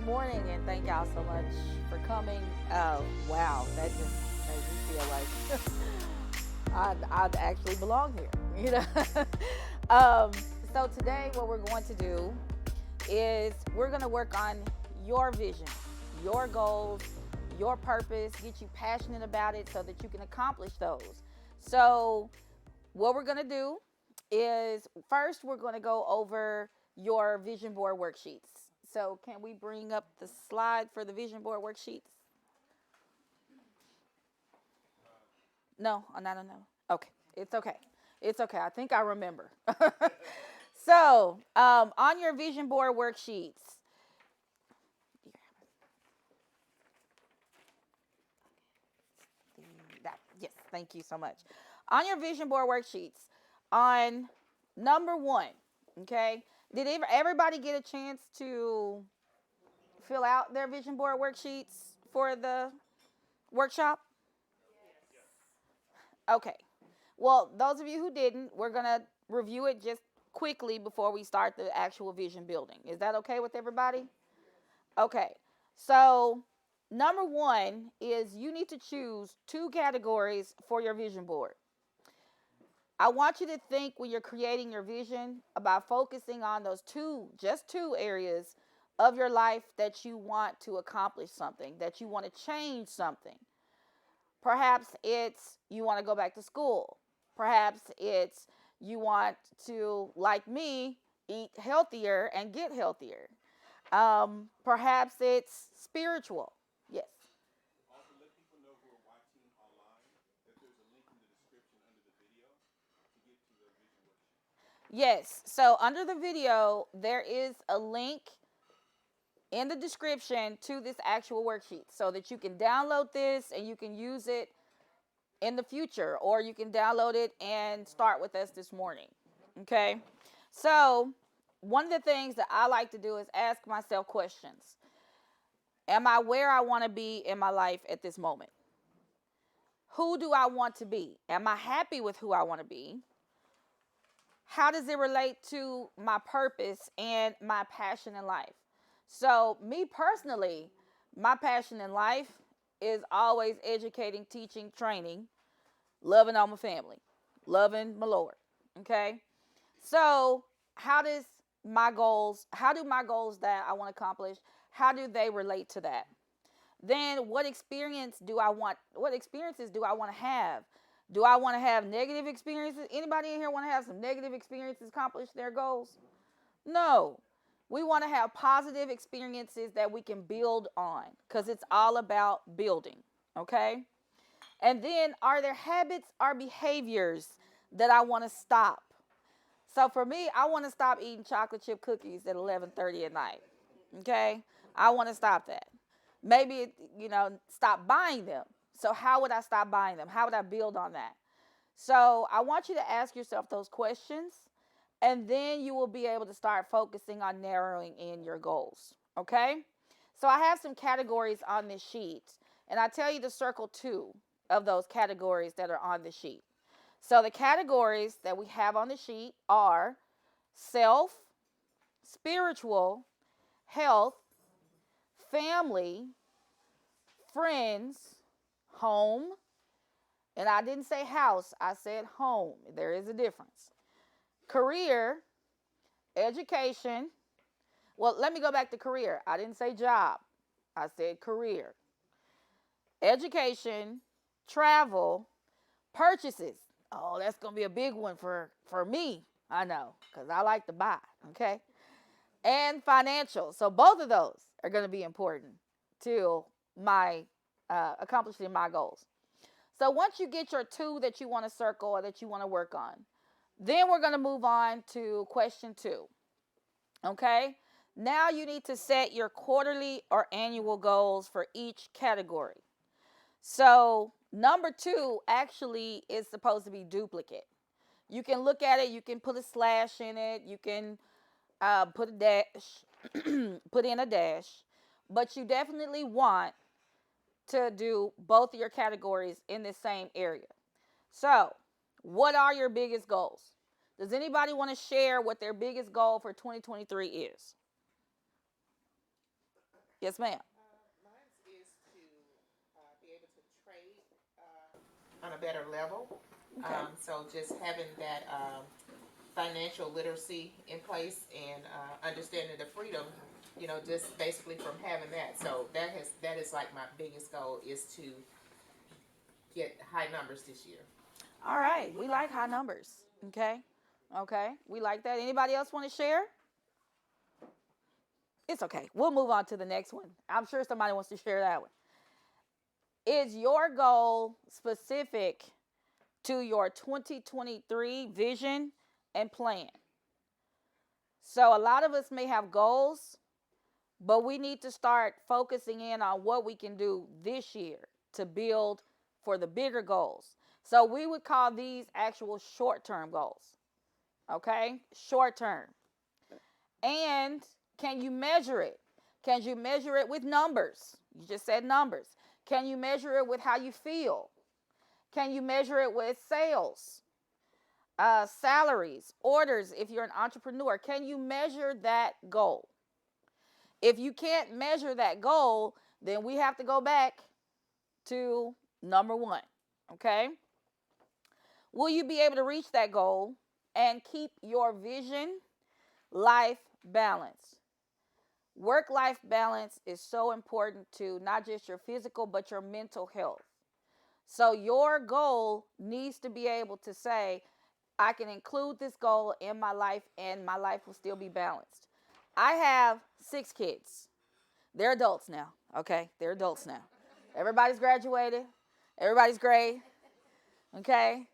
morning, and thank y'all so much for coming. Wow, that just made me feel like I'd actually belong here, you know. um, so today, what we're going to do is we're going to work on your vision, your goals, your purpose, get you passionate about it so that you can accomplish those. So, what we're going to do is first we're going to go over your vision board worksheets. So, can we bring up the slide for the vision board worksheets? No, no, no, no. Okay, it's okay. It's okay. I think I remember. So, on your vision board worksheets, yes, thank you so much. On your vision board worksheets, on number one, okay, did everybody get a chance to fill out their vision board worksheets for the workshop? Okay. Well, those of you who didn't, we're going to review it just quickly before we start the actual vision building. Is that okay with everybody? Okay. So, number one is you need to choose two categories for your vision board. I want you to think when you're creating your vision about focusing on those just two areas of your life that you want to accomplish something, that you want to change something. Perhaps it's you want to go back to school. Perhaps it's you want to, like me, eat healthier and get healthier. Perhaps it's spiritual. Yes. Also, let people know who are watching online that there's a link in the description under the video to get to the vision worksheet. Yes. So under the video, there is a link in the description to this actual worksheet so that you can download this and you can use it in the future, or you can download it and start with us this morning. Okay? So, one of the things that I like to do is ask myself questions. Am I where I want to be in my life at this moment? Who do I want to be? Am I happy with who I want to be? How does it relate to my purpose and my passion in life? So, me personally, my passion in life is always educating, teaching, training, loving on my family, loving my Lord. Okay? So, how do my goals that I want to accomplish, how do they relate to that? Then what experiences do I want to have? Do I want to have negative experiences? Anybody in here want to have some negative experiences accomplish their goals? No. We want to have positive experiences that we can build on because it's all about building. Okay? And then are there habits or behaviors that I want to stop? So for me, I want to stop eating chocolate chip cookies at 11:30 at night. Okay? I want to stop that. Maybe, stop buying them. So how would I stop buying them? How would I build on that? So I want you to ask yourself those questions, and then you will be able to start focusing on narrowing in your goals. Okay? So I have some categories on this sheet, and I tell you to circle two of those categories that are on the sheet. So the categories that we have on the sheet are self, spiritual, health, family, friends, home, and I didn't say house, I said home. There is a difference. Career, education. Well, let me go back to career. I didn't say job, I said career. Education, travel, purchases. Oh, that's going to be a big one for me. I know, because I like to buy, okay? And financial. So both of those are going to be important to my accomplishing my goals. So once you get your two that you want to circle or that you want to work on, then we're going to move on to question two. Okay? Now you need to set your quarterly or annual goals for each category. So number two actually is supposed to be duplicate. You can look at it, you can put a slash in it, you can put a dash, put in a dash, but you definitely want to do both of your categories in the same area. So, what are your biggest goals? Does anybody want to share what their biggest goal for 2023 is? Yes, ma'am. Mine is to be able to trade on a better level. Okay. So just having that financial literacy in place and understanding the freedom, just basically from having that. So that is like my biggest goal is to get high numbers this year. All right. We like high numbers. Okay. Okay. We like that. Anybody else want to share? It's okay. We'll move on to the next one. I'm sure somebody wants to share that one. Is your goal specific to your 2023 vision and plan? So, a lot of us may have goals, but we need to start focusing in on what we can do this year to build for the bigger goals. So, we would call these actual short term goals. Okay? Short term. And can you measure it? Can you measure it with numbers? You just said numbers. Can you measure it with how you feel? Can you measure it with sales, salaries, orders if you're an entrepreneur? Can you measure that goal? If you can't measure that goal, then we have to go back to number one. Okay? Will you be able to reach that goal and keep your vision life balance? Work life balance is so important to not just your physical, but your mental health. So, your goal needs to be able to say, I can include this goal in my life and my life will still be balanced. I have 6 kids. They're adults now. Okay? They're adults now. Everybody's graduated, everybody's great. Okay?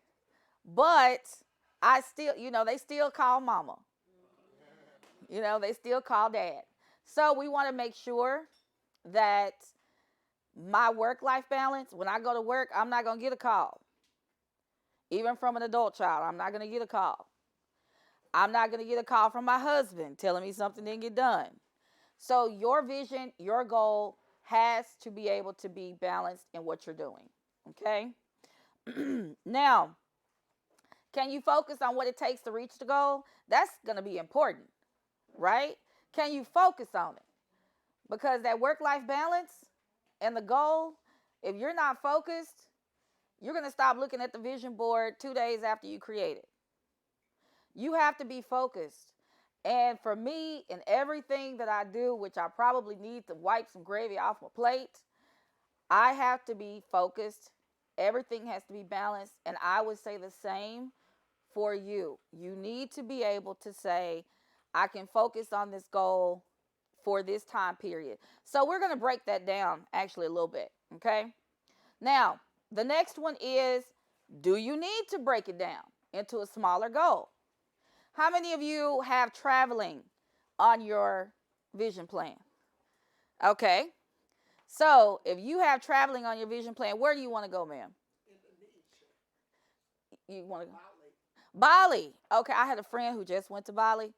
But I still, they still call mama. They still call dad. So we want to make sure that my work life balance, when I go to work, I'm not going to get a call. Even from an adult child, I'm not going to get a call. I'm not going to get a call from my husband telling me something didn't get done. So your vision, your goal has to be able to be balanced in what you're doing. Okay? Now, can you focus on what it takes to reach the goal? That's going to be important, right? Can you focus on it? Because that work life balance and the goal, if you're not focused, you're going to stop looking at the vision board 2 days after you create it. You have to be focused. And for me, in everything that I do, which I probably need to wipe some gravy off my plate, I have to be focused. Everything has to be balanced. And I would say the same for you. You need to be able to say, I can focus on this goal for this time period. So we're going to break that down actually a little bit. Okay. Now, the next one is, do you need to break it down into a smaller goal? How many of you have traveling on your vision plan? Okay. So if you have traveling on your vision plan, where do you want to go, ma'am? You want to go? Bali. Okay, I had a friend who just went to Bali.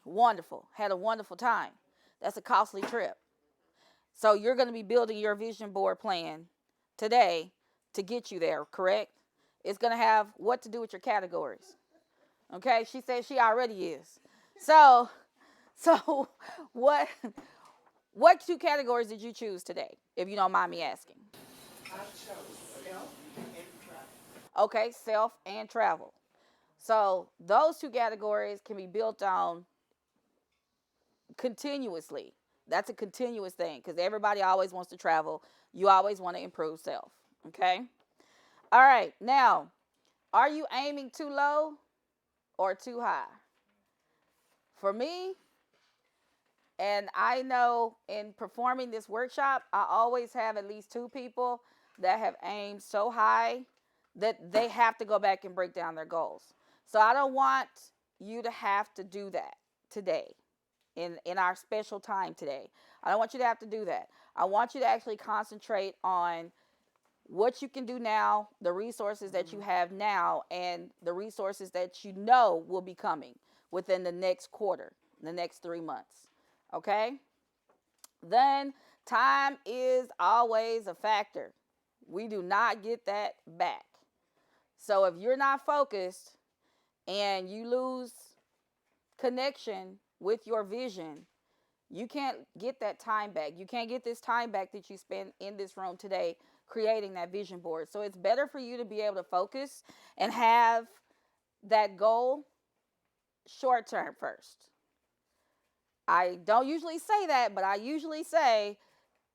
Wonderful. Had a wonderful time. That's a costly trip. So you're going to be building your vision board plan today to get you there, correct? It's going to have what to do with your categories. Okay? She said she already is. So so what what 2 categories did you choose today, if you don't mind me asking? I chose self and travel. Okay, self and travel. So those 2 categories can be built on continuously. That's a continuous thing because everybody always wants to travel. You always want to improve self. Okay? All right. Now, are you aiming too low or too high? For me, and I know in performing this workshop, I always have at least 2 people that have aimed so high that they have to go back and break down their goals. So I don't want you to have to do that today in our special time today. I don't want you to have to do that. I want you to actually concentrate on what you can do now, the resources that you have now, and the resources that you know will be coming within the next quarter, the next 3 months. Okay? Then time is always a factor. We do not get that back. So if you're not focused and you lose connection with your vision, You can't get that time back. You can't get this time back that you spent in this room today creating that vision board. So it's better for you to be able to focus and have that goal short term first. I don't usually say that, but I usually say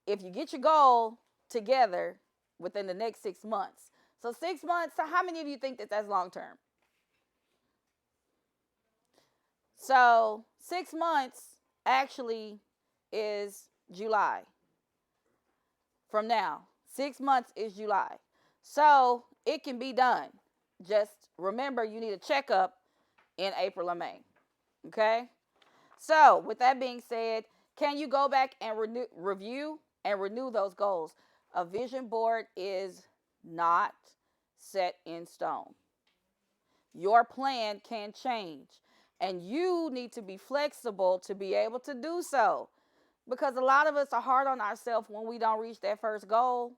if you get your goal together within the next 6 months. So 6 months, so how many of you think that that's long term? So 6 months actually is July from now. 6 months is July. So it can be done. Just remember you need a checkup in April or May. Okay? So with that being said, can you go back and review and renew those goals? A vision board is not set in stone. Your plan can change, and you need to be flexible to be able to do so. Because a lot of us are hard on ourselves when we don't reach that first goal.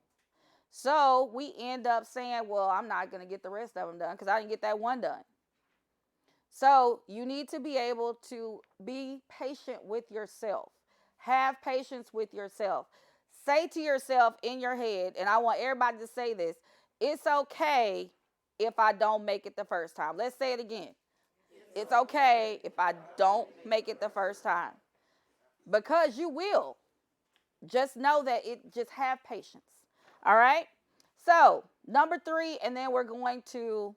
So we end up saying, well, I'm not going to get the rest of them done because I didn't get that one done. So you need to be able to be patient with yourself. Have patience with yourself. Say to yourself in your head, and I want everybody to say this, it's okay if I don't make it the first time. Let's say it again. It's okay if I don't make it the first time. Because you will. Just know that just have patience. All right? So, number 3, and then we're going to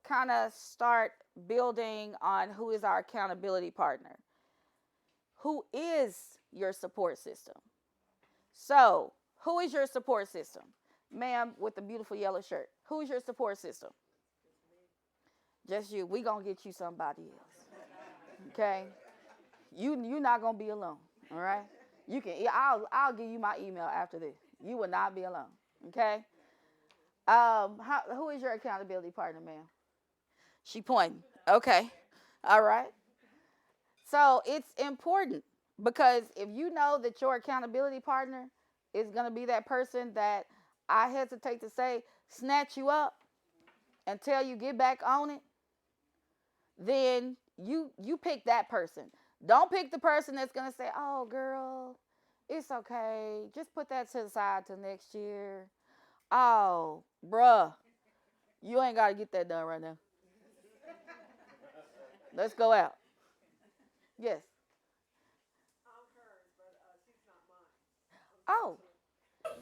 kind of start building on who is our accountability partner. Who is your support system? So, who is your support system? Ma'am with the beautiful yellow shirt. Who is your support system? Just you. We gonna get you somebody else. Okay? You're not gonna be alone. All right? You can. I'll give you my email after this. You will not be alone. Okay? Who is your accountability partner, ma'am? She pointing. Okay. All right. So it's important because if you know that your accountability partner is going to be that person that I hesitate to say snatch you up and tell you get back on it, then you pick that person. Don't pick the person that's going to say, "Oh, girl, it's okay. Just put that to the side till next year." Oh, bruh, you ain't got to get that done right now. Let's go out. Yes. Oh,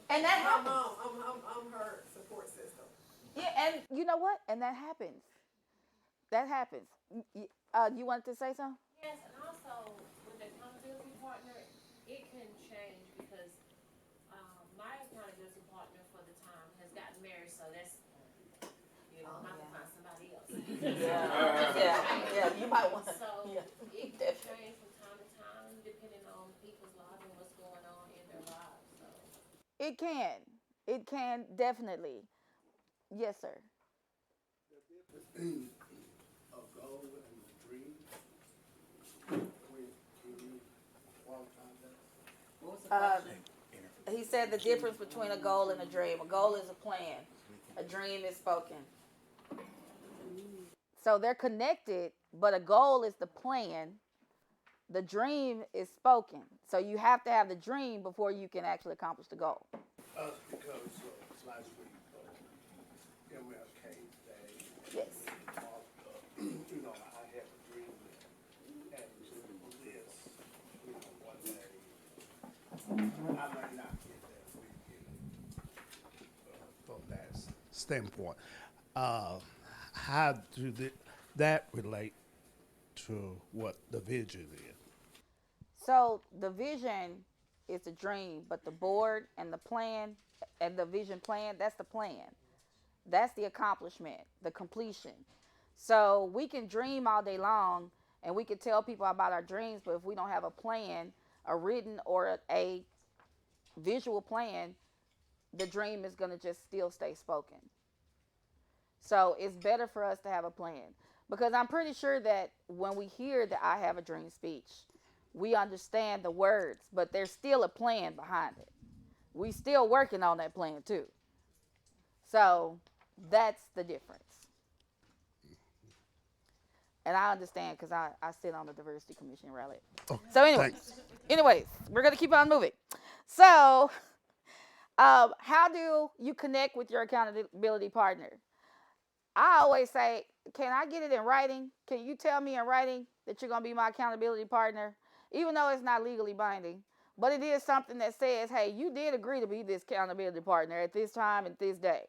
and that happens. I'm her support system. Yeah, and you know what? And that happens. That happens. You wanted to say something? Yes, and also with the accountability partner, it can change because my accountability partner for the time has gotten married, so that's I'm about to find somebody else. Yeah. You might want to. So Yeah. it can change from time to time depending on people's lives and what's going on in their lives. So It can. It can definitely. Yes, sir. A goal and a dream. Can you qualify that? What was the question? He said the difference between a goal and a dream. A goal is a plan. A dream is spoken. So they're connected, but a goal is the plan. The dream is spoken. So you have to have the dream before you can actually accomplish the goal. Us because last week, MLK Day. Yes. I had a dream and this, one day. I might not get that weekend from that standpoint. How do that relate to what the vision is? So the vision is the dream, but the board and the plan and the vision plan, that's the plan. That's the accomplishment, the completion. So we can dream all day long and we can tell people about our dreams, but if we don't have a plan, a written or a visual plan, the dream is going to just still stay spoken. So it's better for us to have a plan because I'm pretty sure that when we hear the I have a dream speech, we understand the words, but there's still a plan behind it. We still working on that plan too. So that's the difference. And I understand because I sit on the diversity commission rally. Oh, So thanks. anyways, we're gonna keep on moving. So, how do you connect with your accountability partner? I always say, can I get it in writing? Can you tell me in writing that you're gonna be my accountability partner, even though it's not legally binding? But it is something that says, hey, you did agree to be this accountability partner at this time and this day.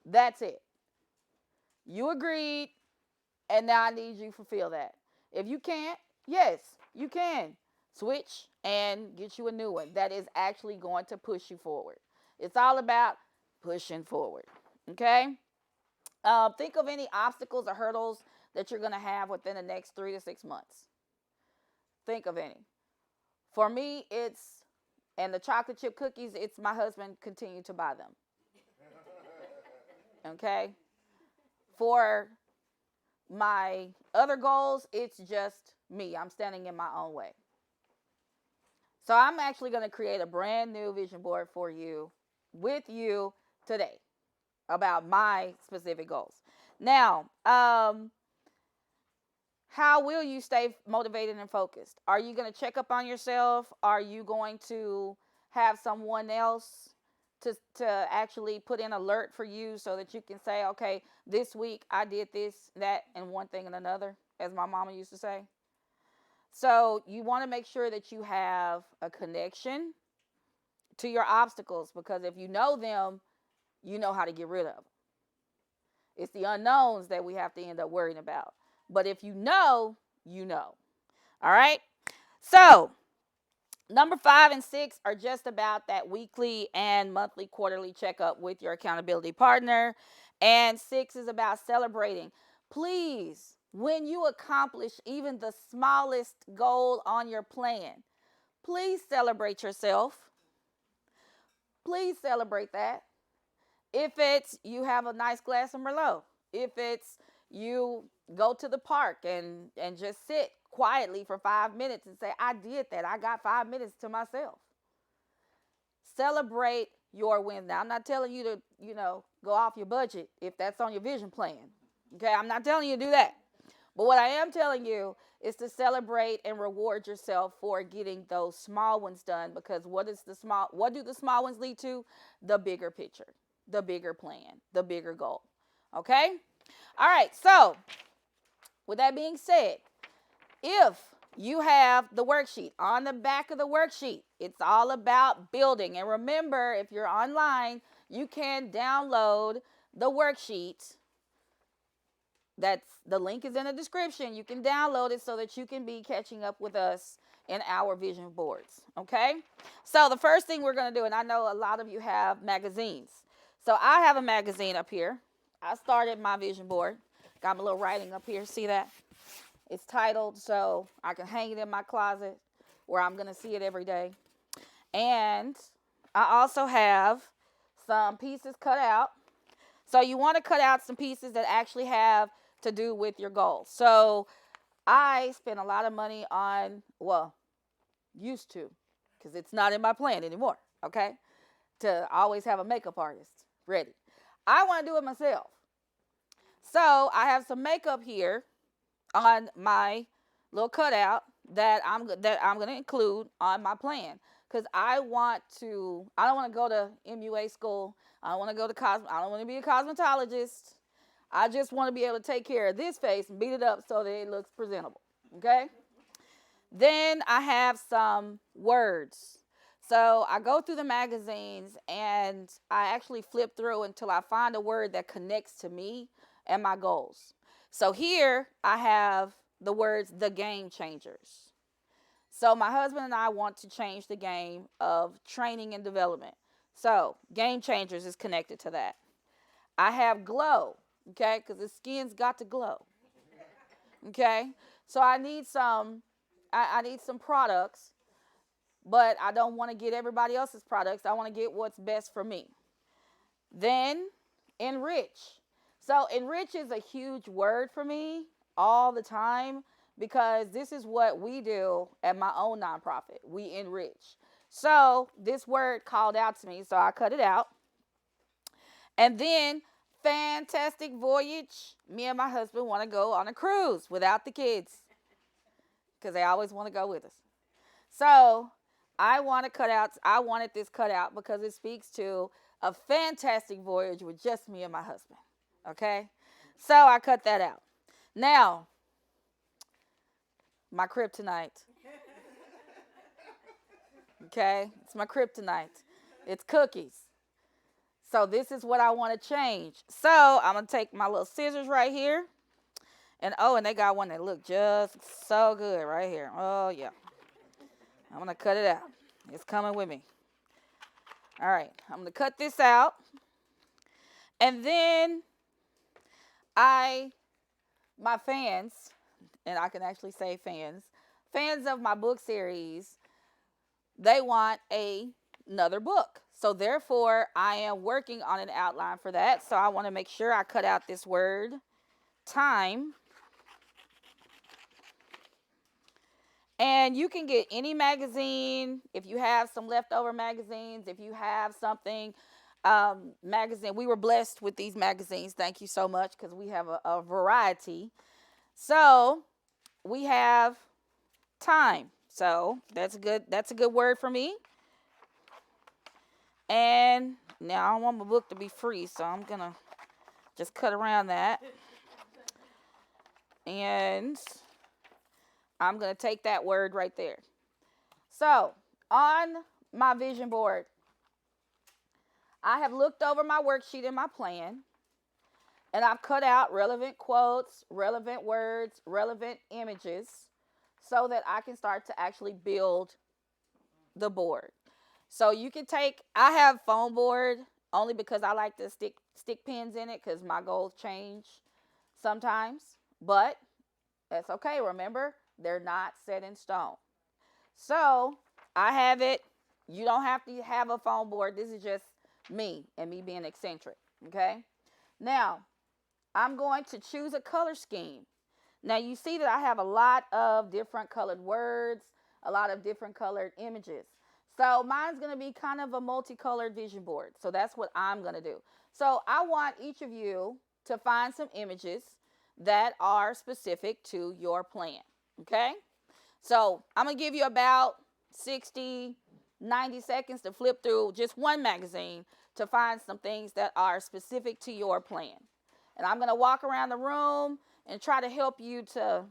That's it. You agreed, and now I need you to fulfill that. If you can't, yes, you can switch and get you a new one that is actually going to push you forward. It's all about pushing forward. Okay? Think of any obstacles or hurdles that you're going to have within the next 3 to 6 months. Think of any. For me, it's, and the chocolate chip cookies, it's my husband continue to buy them. Okay? For my other goals, it's just me. I'm standing in my own way. So I'm actually going to create a brand new vision board for you, with you today, about my specific goals. Now, how will you stay motivated and focused? Are you going to check up on yourself? Are you going to have someone else to actually put in alert for you so that you can say, okay, this week I did this, that, and one thing and another, as my mama used to say? So you want to make sure that you have a connection to your obstacles, because if you know them, you know how to get rid of them. It's the unknowns that we have to end up worrying about. But if you know, you know. All right? So, number 5 and 6 are just about that weekly and monthly, quarterly checkup with your accountability partner. And 6 is about celebrating. Please, when you accomplish even the smallest goal on your plan, please celebrate yourself. Please celebrate that. If it's you have a nice glass of Merlot, if it's you go to the park and just sit quietly for 5 minutes and say, I did that. I got 5 minutes to myself. Celebrate your wins. Now, I'm not telling you to, go off your budget if that's on your vision plan. Okay, I'm not telling you to do that. But what I am telling you is to celebrate and reward yourself for getting those small ones done, because what do the small ones lead to? The bigger picture, the bigger plan, the bigger goal. Okay? All right, so with that being said, if you have the worksheet, on the back of the worksheet, it's all about building. And remember, if you're online, you can download the worksheet. The link is in the description. You can download it so that you can be catching up with us in our vision boards. Okay? So the first thing we're going to do, and I know a lot of you have magazines. So I have a magazine up here. I started my vision board. Got my little writing up here. See that? It's titled, so I can hang it in my closet where I'm going to see it every day. And I also have some pieces cut out. So you want to cut out some pieces that actually have to do with your goals. So I spent a lot of money on, used to, because it's not in my plan anymore, okay, to always have a makeup artist ready. I want to do it myself. So I have some makeup here on my little cutout that I'm going to include on my plan, because I don't want to go to MUA school. I don't want to go to I don't want to be a cosmetologist. I just want to be able to take care of this face and beat it up so that it looks presentable. Okay? Then I have some words. So I go through the magazines and I actually flip through until I find a word that connects to me and my goals. So here I have the words, the game changers. So my husband and I want to change the game of training and development. So game changers is connected to that. I have glow, okay, because the skin's got to glow. Okay, so I need some products, but I don't want to get everybody else's products. I want to get what's best for me. Then enrich. So enrich is a huge word for me all the time, because this is what we do at my own nonprofit. We enrich. So this word called out to me, so I cut it out. And then fantastic voyage. Me and my husband want to go on a cruise without the kids because they always want to go with us. So I wanted this cut out because it speaks to a fantastic voyage with just me and my husband. Okay? So I cut that out. Now, my kryptonite. Okay? It's my kryptonite. It's cookies. So this is what I want to change. So I'm going to take my little scissors right here. And they got one that look just so good right here. Oh, yeah. I'm going to cut it out. It's coming with me. All right. I'm going to cut this out. And then my fans, and I can actually say fans of my book series, they want another book. So therefore, I am working on an outline for that. So I want to make sure I cut out this word, time. And you can get any magazine. If you have some leftover magazines, if you have something, magazine. We were blessed with these magazines. Thank you so much because we have a variety. So we have time. So that's a good word for me. And now I want my book to be free, so I'm going to just cut around that. And I'm going to take that word right there. So on my vision board, I have looked over my worksheet and my plan, and I've cut out relevant quotes, relevant words, relevant images, so that I can start to actually build the board. So you can I have foam board only because I like to stick pins in it because my goals change sometimes, but that's okay. Remember, they're not set in stone. So I have it. You don't have to have a foam board. This is just me and me being eccentric, okay? Now, I'm going to choose a color scheme. Now, you see that I have a lot of different colored words, a lot of different colored images. So mine's going to be kind of a multicolored vision board. So that's what I'm going to do. So I want each of you to find some images that are specific to your plan, okay? So I'm going to give you about 60, 90 seconds to flip through just one magazine to find some things that are specific to your plan. And I'm going to walk around the room and try to help you to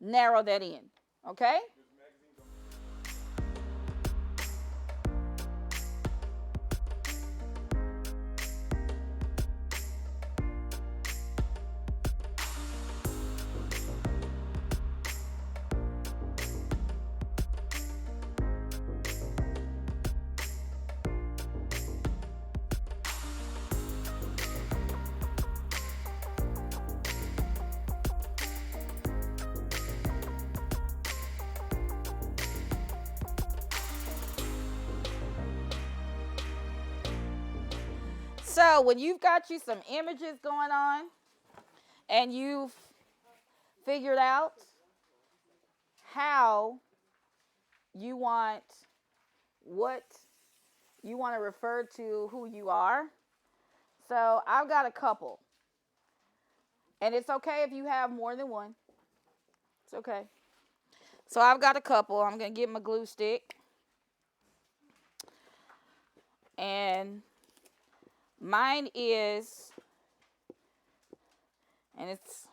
narrow that in, okay? So when you've got you some images going on and you've figured out how you want what you want to refer to who you are. So I've got a couple. And it's okay if you have more than one. It's okay. So I've got a couple. I'm going to get my glue stick. And mine is, and it's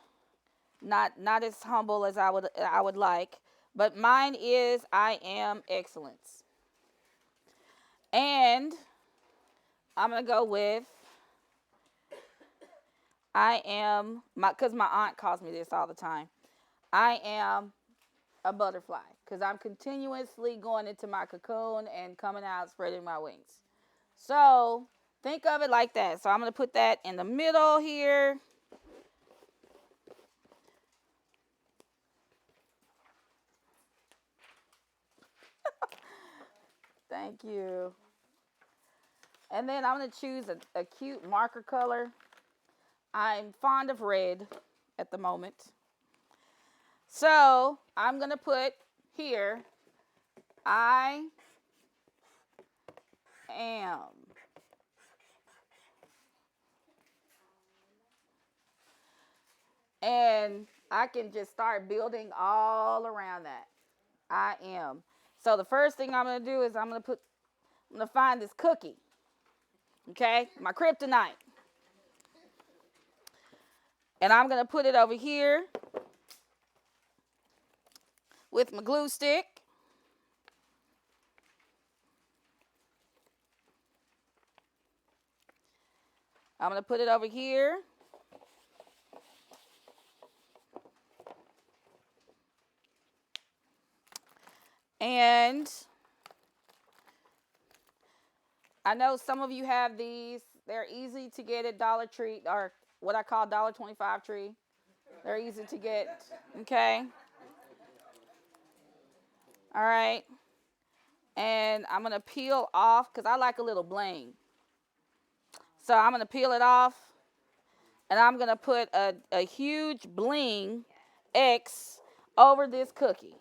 not as humble as I would like, but mine is I am excellence. And I'm going to go with I am, because my aunt calls me this all the time. I am a butterfly because I'm continuously going into my cocoon and coming out spreading my wings. So think of it like that. So I'm going to put that in the middle here. Thank you. And then I'm going to choose a cute marker color. I'm fond of red at the moment. So I'm going to put here, I am And I can just start building all around that. I am. So the first thing I'm going to do is I'm going to find this cookie. Okay? My kryptonite. And I'm going to put it over here with my glue stick. I'm going to put it over here. And I know some of you have these. They're easy to get at Dollar Tree, or what I call $1.25 tree. They're easy to get. Okay? All right. And I'm going to peel off, because I like a little bling. So I'm going to peel it off. And I'm going to put a huge bling X over this cookie.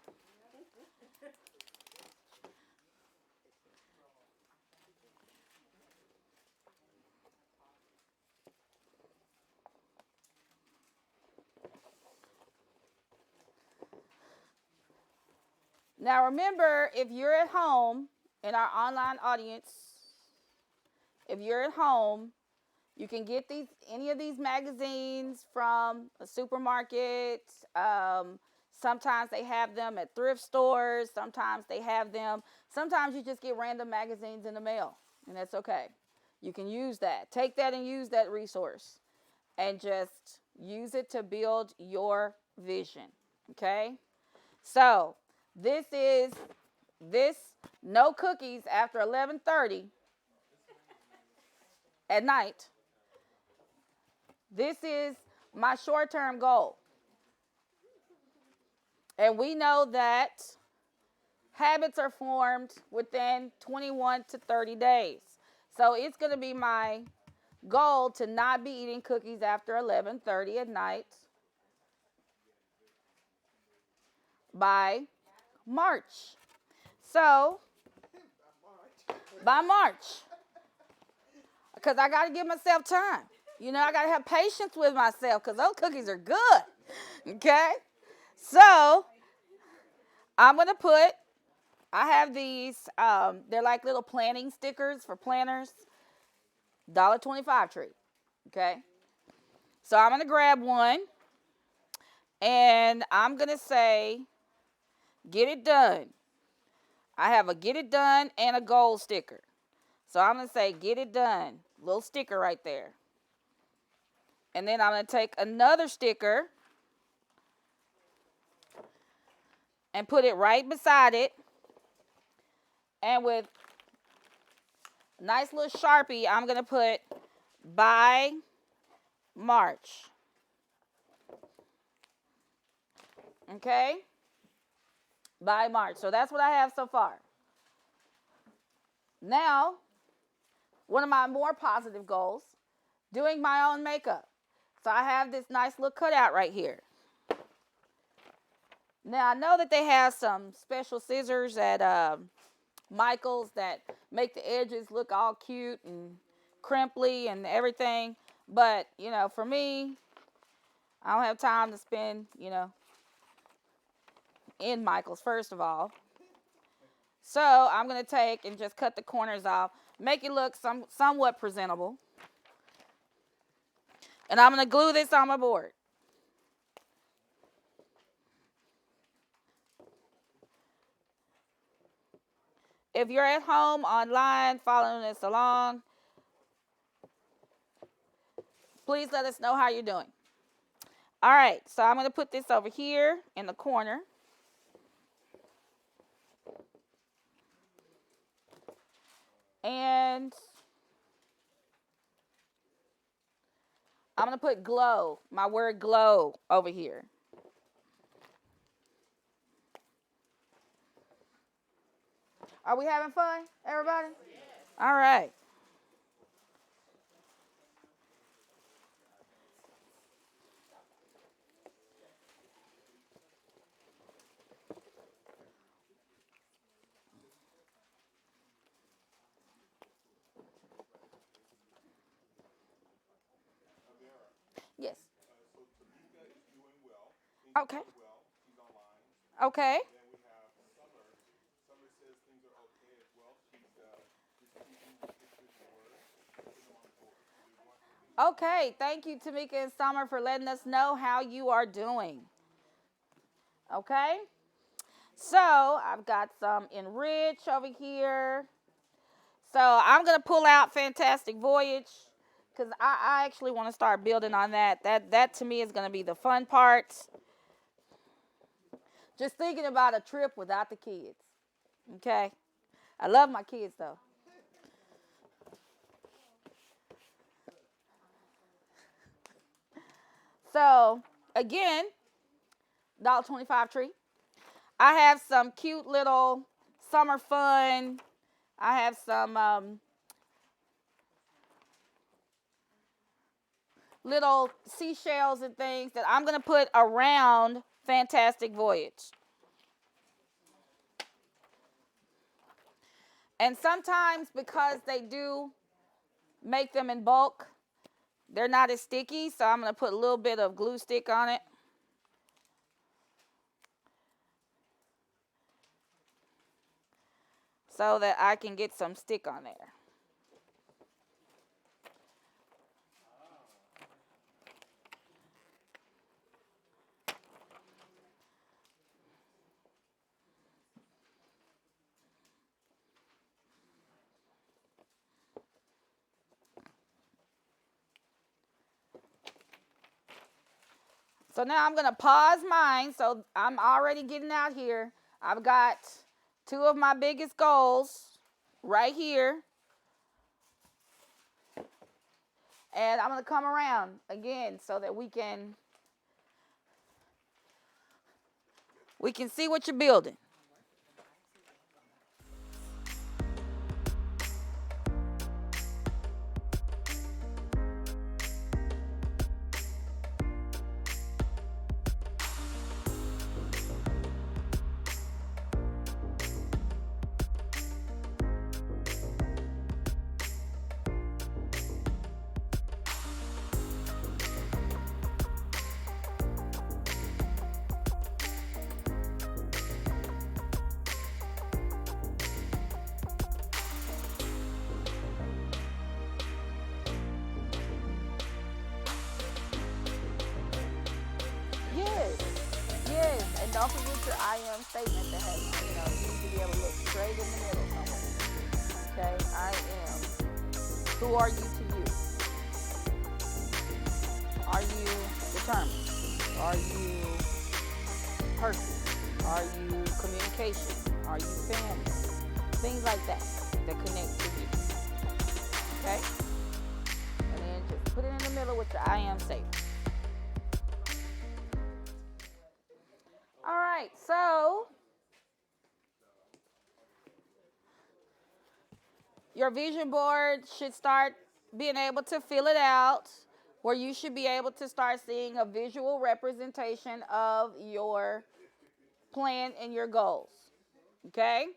Now remember, if you're at home, in our online audience, if you're at home, you can get any of these magazines from a supermarket. Sometimes they have them at thrift stores. Sometimes they have them. Sometimes you just get random magazines in the mail, and that's okay. You can use that. Take that and use that resource, and just use it to build your vision. Okay? So this no cookies after 11:30 at night. This is my short-term goal. And we know that habits are formed within 21 to 30 days. So it's going to be my goal to not be eating cookies after 11:30 at night by March. So, by March. Because I got to give myself time. You know, I got to have patience with myself, because those cookies are good. Okay? So, I'm going to I have these, they're like little planning stickers for planners. $1.25 tree. Okay? So, I'm going to grab one. And I'm going to say, get it done. I have a get it done and a goal sticker. So, I'm going to say, get it done. Little sticker right there. And then I'm going to take another sticker and put it right beside it. And with a nice little Sharpie, I'm going to put by March. Okay? By March. So that's what I have so far. Now, one of my more positive goals, doing my own makeup. So I have this nice little cutout right here. Now, I know that they have some special scissors at Michael's that make the edges look all cute and crimply and everything. But, for me, I don't have time to spend, in Michael's, first of all. So I'm going to take and just cut the corners off, make it look somewhat presentable. And I'm going to glue this on my board. If you're at home online following this along, please let us know how you're doing. All right, so I'm going to put this over here in the corner. And I'm going to put glow, my word glow, over here. Are we having fun, everybody? All right. Yes. So Tamika, if you Okay. well. She's online. Okay. Then we have Summer. Summer says things are okay as well. She's just keeping the pictures and words, putting them on the board. So we want to Okay. Thank you, Tamika and Summer, for letting us know how you are doing. Okay. So I've got some enrich over here. So I'm gonna pull out Fantastic Voyage because I actually want to start building on that. That to me is gonna be the fun part. Just thinking about a trip without the kids. Okay. I love my kids though. So again, $1.25 tree. I have some cute little summer fun. I have some little seashells and things that I'm going to put around Fantastic Voyage. And sometimes because they do make them in bulk, they're not as sticky, so I'm going to put a little bit of glue stick on it. So that I can get some stick on there. So now I'm going to pause mine. So I'm already getting out here. I've got 2 of my biggest goals right here. And I'm going to come around again so that we can see what you're building. Yes, and don't forget your I am statement that has, you need to be able to look straight in the middle somewhere. Okay, I am. Who are you to you? Are you determined? Are you person? Are you communication? Are you family? Things like that connect to you. Okay? And then just put it in the middle with your I am statement. All right, so your vision board should start being able to fill it out, where you should be able to start seeing a visual representation of your plan and your goals. Okay?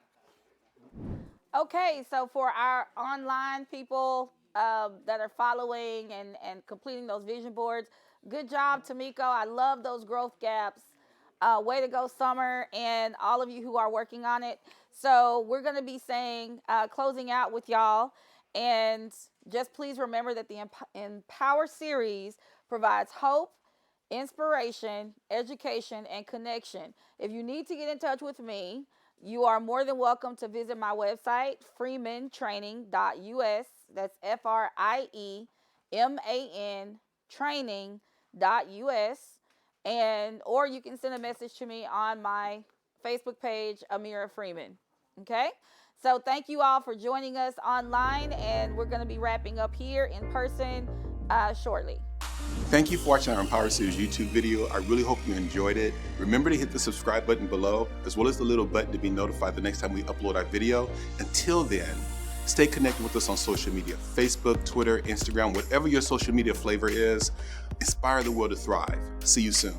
Okay, so for our online people that are following and completing those vision boards, good job, Tamiko. I love those growth gaps. Way to go, Summer, and all of you who are working on it. So we're going to be saying, closing out with y'all. And just please remember that the Empower series provides hope, inspiration, education, and connection. If you need to get in touch with me, you are more than welcome to visit my website, freemantraining.us. That's FRIEMAN training.us. Or you can send a message to me on my Facebook page, A'Mera Frieman. Okay? So thank you all for joining us online, and we're going to be wrapping up here in person shortly. Thank you for watching our Empower Series YouTube video. I really hope you enjoyed it. Remember to hit the subscribe button below, as well as the little button to be notified the next time we upload our video. Until then, stay connected with us on social media, Facebook, Twitter, Instagram, whatever your social media flavor is. Inspire the world to thrive. See you soon.